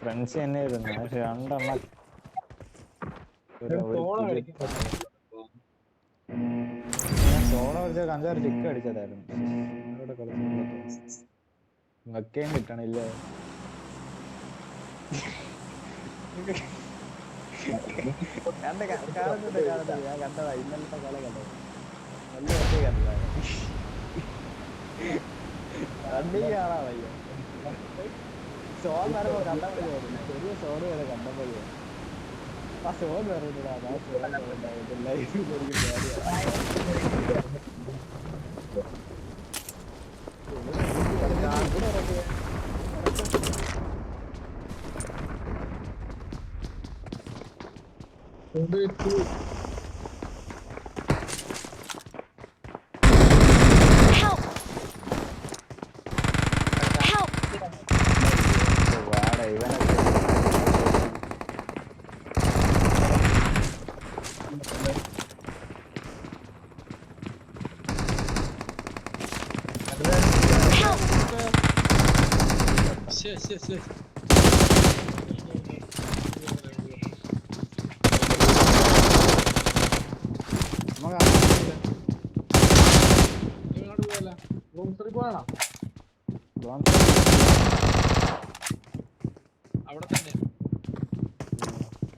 Friends തന്നെ ഇരുന്നു പക്ഷെ രണ്ടെണ്ണം സോളോ അടിച്ച 5-6 ചിക്ക് അടിച്ചതായിരുന്നു. മക്കേം കിട്ടണില്ല. കാണുന്നുണ്ട് ഞാൻ കണ്ടതാ ഇന്നലത്തെ കളി കണ്ടത്. നല്ല ഒറ്റ കണ്ടതാ വണ്ടി കാണാൻ വയ്യ. സോൺ വരുമ്പോ കണ്ടാൽ മതി തോന്നുന്നു. ചെറിയ സോൺ വരെ കണ്ടപ്പോൾ ആ സോൺ വരുന്നതാ. ആ സോൺ ലൈഫിൽ എനിക്ക്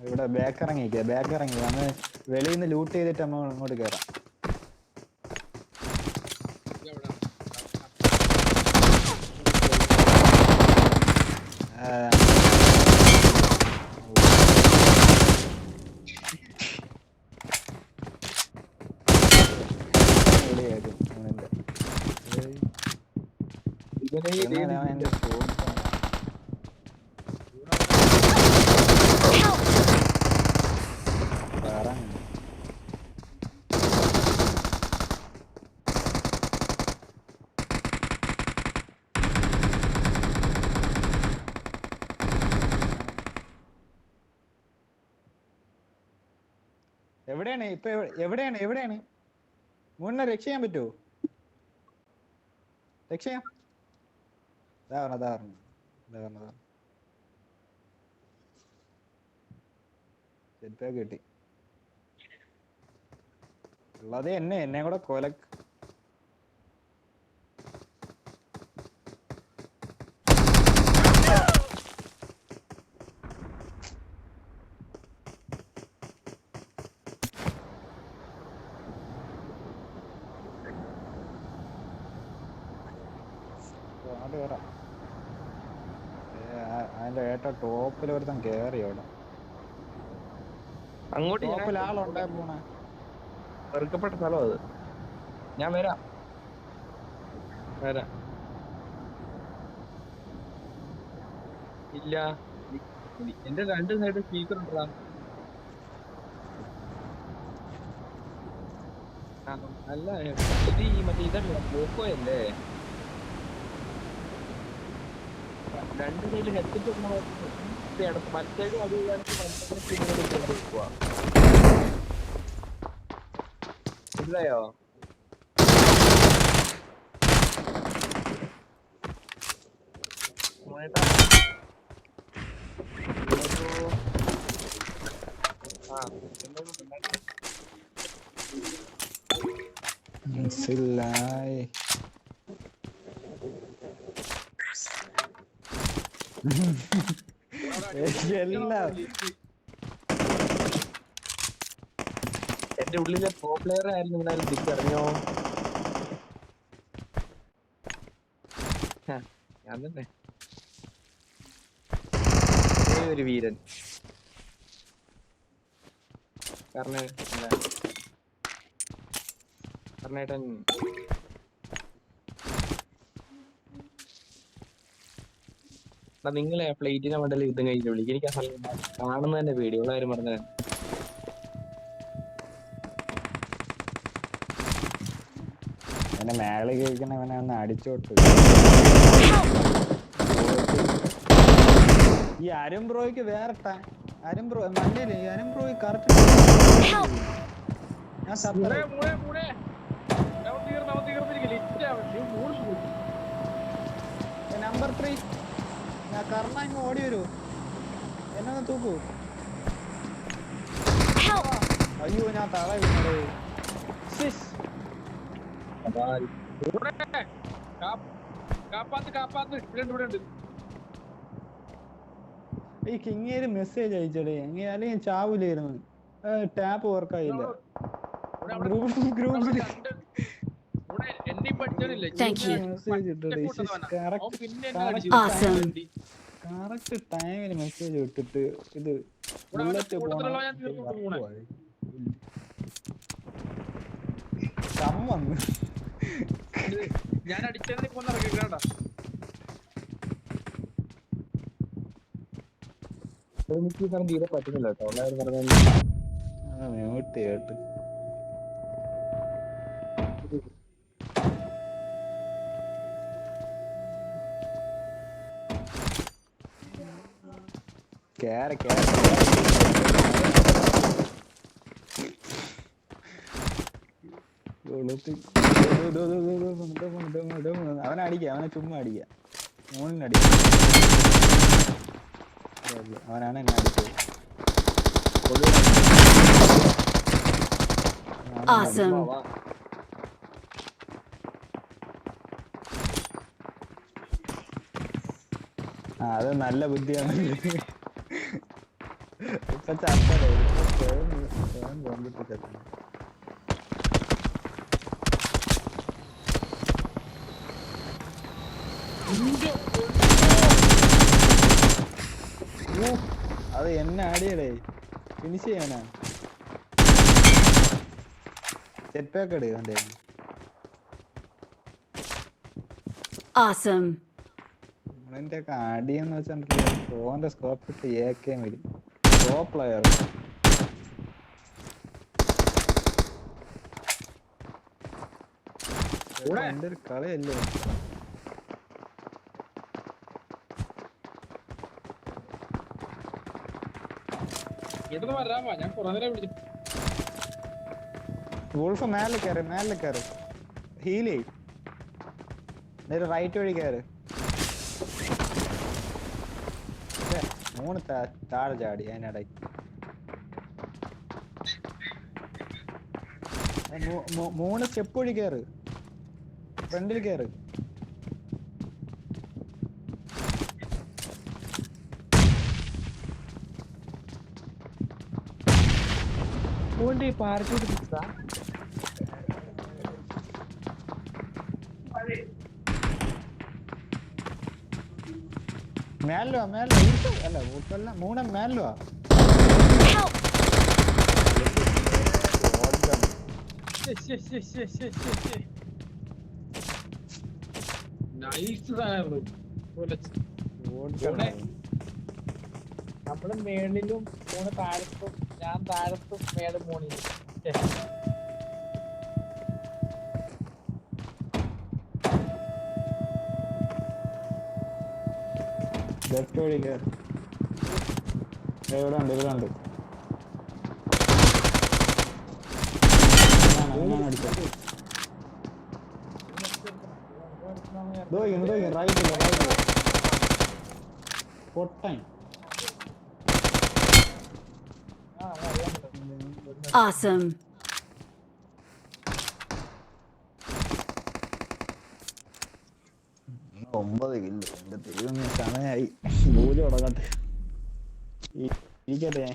ഇവിടെ ബാക്ക് ഇറങ്ങി വന്ന് വെളിയിൽ നിന്ന് ലൂട്ട് ചെയ്തിട്ട് അമ്മ അങ്ങോട്ട് കയറാം. എവിടെയാണ് ഇപ്പൊ? എവിടെയാണ് മുന്നേ രക്ഷ ചെയ്യാൻ പറ്റുമോ? രക്ഷ ചെയ്യാം. കിട്ടി ഉള്ളത് എന്നെ കൂടെ കൊലക്ക്. അതിന്റെ ഏറ്റവും ടോപ്പിൽ ഒരുത്തൻ കേറി അവിടെ. അങ്ങോട്ട് ആളുണ്ടായി പോണേ വെറുക്കപ്പെട്ട സ്ഥലം അത്. ഞാൻ വരാം. ഇല്ല, എന്റെ 2 സൈഡ് സ്പീക്കർ ഉണ്ടാ. അല്ല ഇത് മറ്റേ ഇതല്ല, പോക്കോയല്ലേ. 2 സൈഡ് ഹെഡ്സെറ്റ് മറ്റേത് അത് മനസ്സിലായോ? മനസ്സിലായി. എന്റെ ഉള്ളിലെ പ്രോ പ്ലെയർ ആയിരുന്നു ഇങ്ങനെ തിരിച്ചറിഞ്ഞോ? ഞാൻ തന്നെ ഒരു വീരൻ. കർണേട്ടൻ നിങ്ങളെ പ്ലേറ്റിനെ മണ്ടല് യുദ്ധം കഴിഞ്ഞു വിളിക്കും. എനിക്ക് ആ സ്ഥലം കാണുന്ന തന്നെ പേടിയുള്ള കാര്യം പറഞ്ഞ എന്നെ മേളിൽ കഴിക്കണവനെ ഒന്ന് അടിച്ചോട്ട്. ഈ അരുൺ ബ്രോയ്ക്ക് വേറെ Arun bro മണ്ടയില് Arun ബ്രോയ് correct number 3 കർണ ഇങ്ങ് ഓടി വരൂ. എന്നാ തൂക്കൂ. അയ്യോ ഞാൻ തള വീണേ. ഈ കിങ്ങിയൊരു മെസ്സേജ് അയച്ചടേ അല്ലെങ്കിൽ ചാവൂലായിരുന്നു. ടാപ്പ് വർക്കായില്ല. ഗ്രൂപ്പിൽ മെസ്സേജ് ഇട്ടേ. കറക്റ്റ് ടൈമിൽ മെസ്സേജ് ഇട്ടിട്ട് ഇത് ബുള്ളറ്റ് വന്ന് ഞാൻ അടിച്ചത് ഇപ്പൊ ഇറങ്ങിട്ടാ. എനിക്ക് തീരെ പറ്റുന്നില്ല കേട്ടോ. കേട്ട് അവനെ അടിക്കാം, അവനെ ചുമ്മാ അടിക്കാം. മോണിന് അടിക്കാം. അവനാണ് എന്നെ അടിച്ചത്. അത് നല്ല ബുദ്ധിയാണ്. ഇപ്പൊ ചത്തടേ ബോംബിട്ട് ചത്ത. അത് എന്നെ ആടിയടേ. ഫിനിഷ് ചെയ്യാനാ. സെറ്റ് പാക്ക് ഇട് അവന്റെ. നമ്മളെന്റെ ഒക്കെ അടിയെന്ന് വെച്ചിട്ടുണ്ടെങ്കിൽ ഫോന്റെ സ്കോപ്പ് ഇട്ട് ഏക്കാൻ വരും. Pro player. എന്റെ ഒരു കളിയല്ലേ. വോൾഫ് മേലെ കയറ്. ഹീലേ റൈറ്റ് വഴി കയറ്. 3 താഴെ ചാടി അതിനിടയ്ക്ക്. 3 സ്റ്റെപ്പ് വഴി കയറ്. ഫ്രണ്ടിൽ കയറ്. മേലോ അല്ല ഊട്ടല്ല 3 മേലോ. നമ്മള് മേളിലും 3 താഴത്തും, ഞാൻ താഴത്തും മേലെ 3. ലെഫ്റ്റ് വഴി കയറി. ഇവിടെ ഉണ്ട്. റൈറ്റ് പൊട്ടൻ. Awesome. 9 കില്ല്. എന്റെ ദൈവമേ സമയായി. ജോലി തുടങ്ങട്ടെ. ഇരിക്കട്ടെ.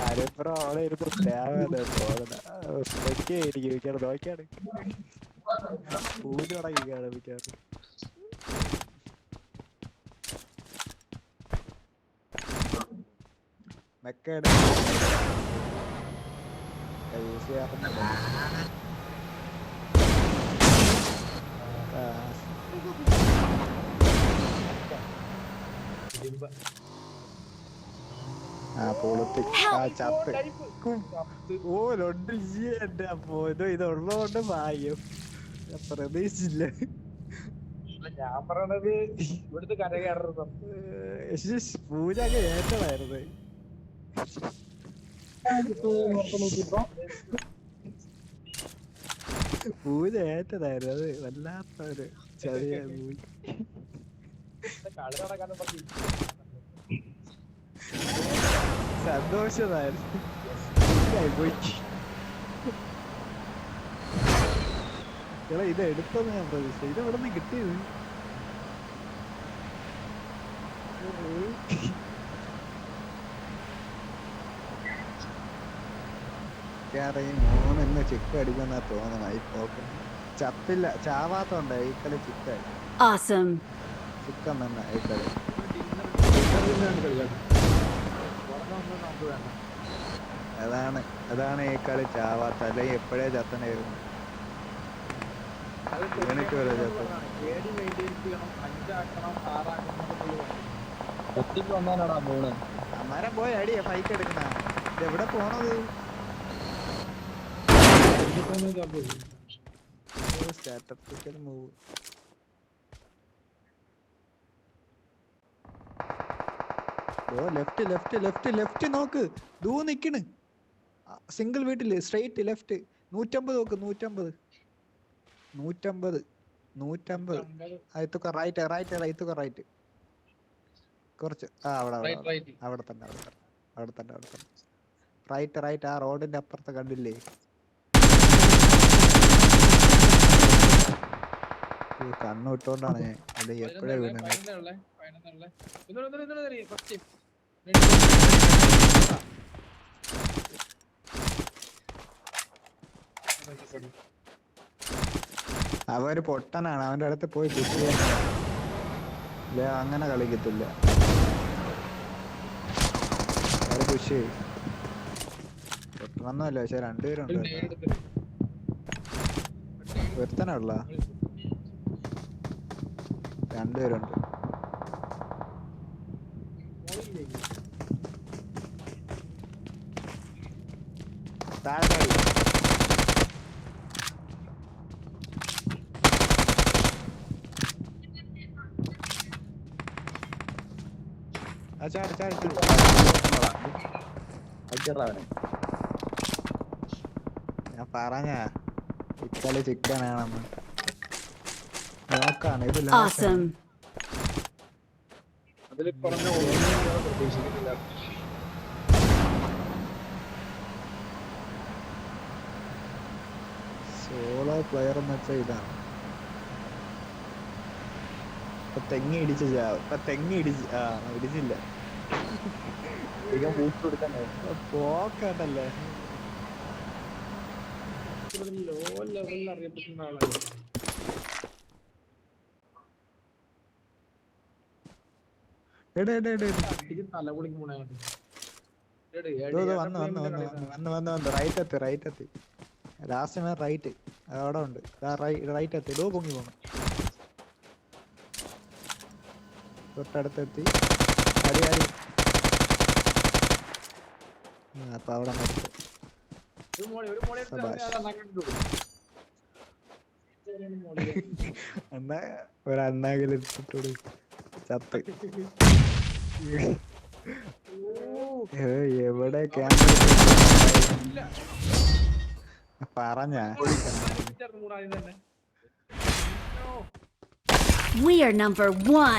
ആരെപ്പുറം അവിടെ ഇരുന്ന് എനിക്ക് നോക്കിയാണ് പൂജ തുടങ്ങിയാണ് മിക്കാറ്. മെക്കേഡ് യൂസ് ചെയ്യാറുണ്ട്. ചത്ത്. എന്റെ അപ്പോതോ ഇതുള്ളതുകൊണ്ട് ഭാഗ്യം. പ്രതീക്ഷിച്ചില്ല. ഞാൻ പറയണത് ഇവിടുത്തെ കരകയറുന്നത് പൂജ ഒക്കെ ഏറ്റതായിരുന്നു. പൂജ ഏറ്റതായിരുന്നു അത് വല്ലാത്തൊരു ചെറിയ പൂജ. കളി നടക്കാനും സന്തോഷമായിരുന്നു. പോയി എടാ ഇത് എടുത്തെന്ന് ഞാൻ പ്രതീക്ഷിച്ചു. ഇത് എവിടെ നിന്ന് കിട്ടിയത്? മൂന്നിന്ന് ചിക്ക് അടിക്കുന്ന തോന്നണം. ഈ പോക്ക് ചത്തില്ല, ചാവാത്തോണ്ട ഈ കളി ചിക്കായി. ചിക്കൻ തന്നെ ഈ കളി. അതാണ് ഈ കളി ചാവാത്ത. അല്ലെങ്കിൽ എപ്പോഴേ ചത്തനായിരുന്നു. എനിക്ക് വരെ ചത്ത അന്നേരം പോയി അടിയ ഫൈറ്റ് എടുക്കണ. എവിടെ പോണത്? Statistical move. Left left left left നോക്ക്. ദൂ നിക്കണ് സിംഗിൾ വീട്ടില് സ്ട്രൈറ്റ് ലെഫ്റ്റ്. 150 നോക്ക്. 150 റൈറ്റ് റൈറ്റ് റൈറ്റ് റൈറ്റ് കുറച്ച്. അവിടെ തന്നെ റൈറ്റ് റൈറ്റ്. ആ റോഡിന്റെ അപ്പുറത്ത് കണ്ടില്ലേ? കണ്ണു വിട്ടോണ്ടാണ് ഞാൻ. അല്ലെ എപ്പോഴേ വീണത്. അവര് പൊട്ടനാണ്. അവന്റെ അടുത്ത് പോയി പുഷ് ചെയ്യാൻ അങ്ങനെ കളിക്കത്തില്ല. അവര് പുഷ് ചെയ്യും. പൊട്ടനൊന്നുമല്ല, പക്ഷെ രണ്ടുപേരുണ്ട്. ഒരുത്തനുള്ള രണ്ടുപേരുണ്ട്. താഴെ ഞാൻ പറഞ്ഞ ഇക്കളി ചിക്കനാണെന്ന്. നോക്കാണ് ഇത്. സോളോ പ്ലെയർ എന്ന് വെച്ചാൽ ഇതാണ്. തെങ്ങി ഇടിച്ച് ഇടിച്ചില്ല. പോക്കട്ടല്ലേ. ലോ ലെവലിൽ അറിയപ്പെടുന്ന ആളാണ്. തലകുളിക്ക് പോണേ റൈറ്റ് എത്തി. ലാസ്റ്റ് റൈറ്റ് അവിടെ ഉണ്ട്. റൈറ്റ് എത്തി. ഡോ പൊങ്ങി പോണം. തൊട്ടടുത്തെത്തി. അപ്പൊ അവിടെ എന്നാ ഒരണ്ണാകിലിട്ടോട് ചത്ത്. എവിടെ ക്യാമറ പറഞ്ഞ We are number 1.